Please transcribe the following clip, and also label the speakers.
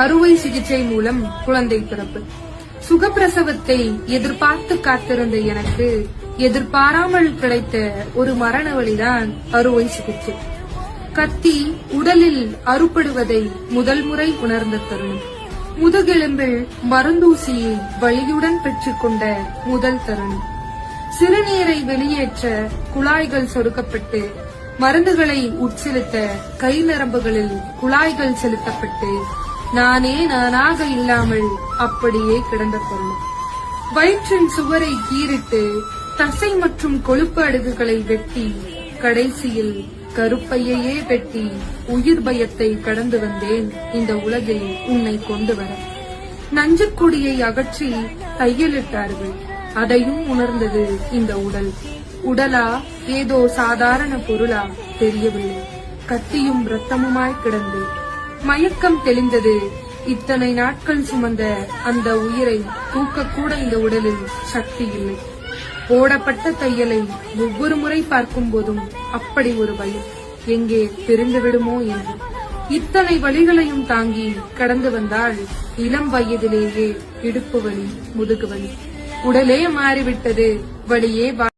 Speaker 1: அறுவை சிகிச்சை மூலம் குழந்தை பிறப்பு. சுகப்பிரசவத்தை எதிர்பார்த்து காத்திருந்த எனக்கு எதிர்பாராமல் கிடைத்த ஒரு மரண வழிதான் அறுவை சிகிச்சை. கத்தி உடலில் அறுபடுவதை முதல் முறை உணர்ந்த தருணம். முதுகெலும்பில் மருந்தூசியை வலியுடன் பெற்றுக்கொண்ட முதல் தருணம். சிறுநீரை வெளியேற்ற குழாய்கள் சொடுக்கப்பட்டு மருந்துகளை உட்செலுத்த கை நரம்புகளில் குழாய்கள் செலுத்தப்பட்டு நானே நானாக இல்லாமல் அப்படியே கிடந்த தருணம். வயிற்றின் சுவரை கீறிட்டு தசை மற்றும் கொழுப்பு அடுக்குகளை வெட்டி கடைசியில் கருப்பையையே வெட்டி உயிர் பயத்தை கடந்து வந்தேன் இந்த உலகில் உன்னை கொண்டு வர. நஞ்சுக்கொடியை அகற்றி தையலிட்டார்கள். அதையும் உணர்ந்தது இந்த உடல். உடலா ஏதோ சாதாரண பொருளா தெரியவில்லை. கத்தியும் ரத்தமுமாய் கிடந்து மயக்கம் தெளிந்தது. இத்தனை நாட்கள் சுமந்த அந்த உயிரை தூக்கக்கூட இந்த உடலில் சக்தி இல்லை. போடப்பட்ட தையலை ஒவ்வொரு முறை பார்க்கும் போதும் அப்படி ஒரு பயம், எங்கே பிரிந்து விடுமோ என்று. இத்தனை வழிகளையும் தாங்கி கடந்து வந்தால் இளம் வயதிலேயே இடுப்பு வலி, முதுகு வலி. உடலே மாறிவிட்டது, வழியே